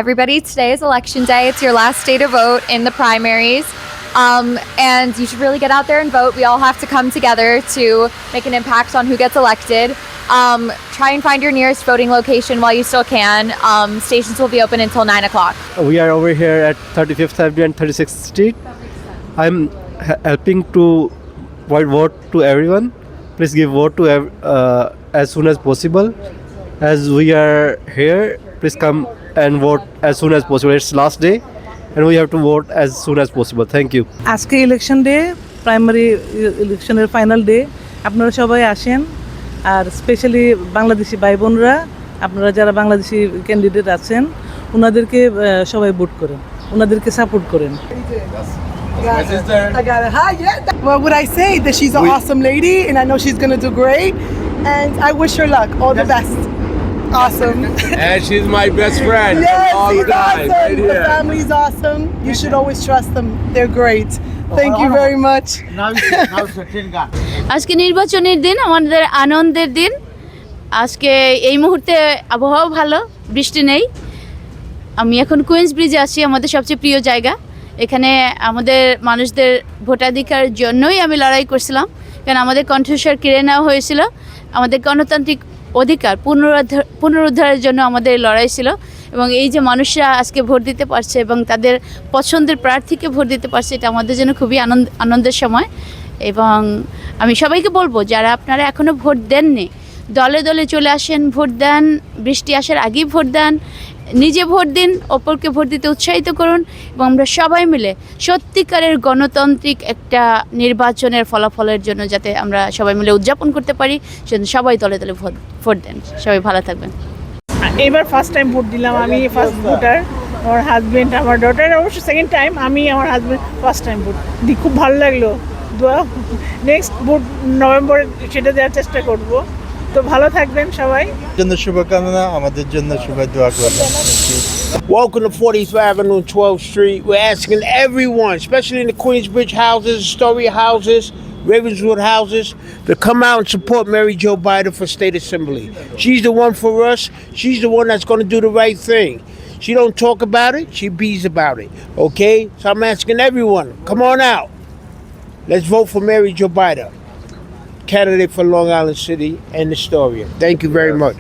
Everybody, today is election day. It's your last day to vote in the primaries. And you should really get out there and vote. We all have to come together to make an impact on who gets elected. Try and find your nearest voting location while you still can. Stations will be open until 9 o'clock. We are over here at 35th Avenue and 36th Street. I'm helping to vote to everyone. Please give vote to as soon as possible. As we are here, please come and vote as soon as possible. It's last day and we have to vote as soon as possible. Thank you. আজকে election day, primary ইলেকশনের final day. আপনারা সবাই আসেন, আর specially Bangladeshi ভাই বোনরা, আপনারা যারা Bangladeshi candidate আছেন ওনাদেরকে সবাই ভোট করেন, ওনাদেরকে সাপোর্ট করেন। I got it. Hi, yeah. What would I say? That she's an awesome lady, and I know she's gonna do great. And I wish her luck. All the best. Awesome. And she's my best friend. Yes, all she's the time. awesome. Right The here. family's awesome. You should always trust them. They're great. Thank you very much. আজকে নির্বাচনের দিন, আমাদের আনন্দের দিন। আজকে এই মুহূর্তে আবহাওয়া ভালো, বৃষ্টি নেই। আমি এখন কুইন্স ব্রিজে আছি, আমাদের সবচেয়ে প্রিয় জায়গা। এখানে আমাদের মানুষদের ভোটাধিকার জন্যই আমি লড়াই করছিলাম, কারণ আমাদের কণ্ঠস্বর কেড়ে নেওয়া হয়েছিল। আমাদের গণতান্ত্রিক অধিকার পুনরুদ্ধারের জন্য আমাদের লড়াই ছিল, এবং এই যে মানুষরা আজকে ভোট দিতে পারছে এবং তাদের পছন্দের প্রার্থীকে ভোট দিতে পারছে, এটা আমাদের জন্য খুবই আনন্দের সময়। এবং আমি সবাইকে বলবো, যারা আপনারা এখনও ভোট দেননি, দলে দলে চলে আসেন, ভোট দেন। বৃষ্টি আসার আগেই ভোট দেন, নিজে ভোট দিন, অপরকে ভোট দিতে উৎসাহিত করুন, এবং আমরা সবাই মিলে সত্যিকারের গণতান্ত্রিক একটা নির্বাচনের ফলাফলের জন্য যাতে আমরা সবাই মিলে উদযাপন করতে পারি, সেজন্য সবাই দলে দলে ভোট দেন। সবাই ভালো থাকবেন। এবার ফার্স্ট টাইম ভোট দিলাম, আমি ফার্স্ট ভোটার। আমার হাজব্যান্ড, আমার ডটার অবশ্য সেকেন্ড টাইম, আমি আমার হাজব্যান্ড ফার্স্ট টাইম ভোট দিই। খুব ভালো লাগলো। নেক্সট ভোট নভেম্বরে সেটা দেওয়ার চেষ্টা করব। তো ভালো থাকবেন সবাই। জন্য শুভকামনা, আমাদের জন্য শুভ দোয়া করবেন। Welcome to 40th Avenue and 12th Street. We're asking everyone, especially in the Queensbridge houses, Astoria houses, Ravenswood houses, to come out and support Mary Jo Biden for State Assembly. She's the one for us. She's the one that's going to do the right thing. She don't talk about it, she bees about it. Okay? So I'm asking everyone, come on out. Let's vote for Mary Jo Biden, candidate for Long Island City and Astoria. Thank you very much.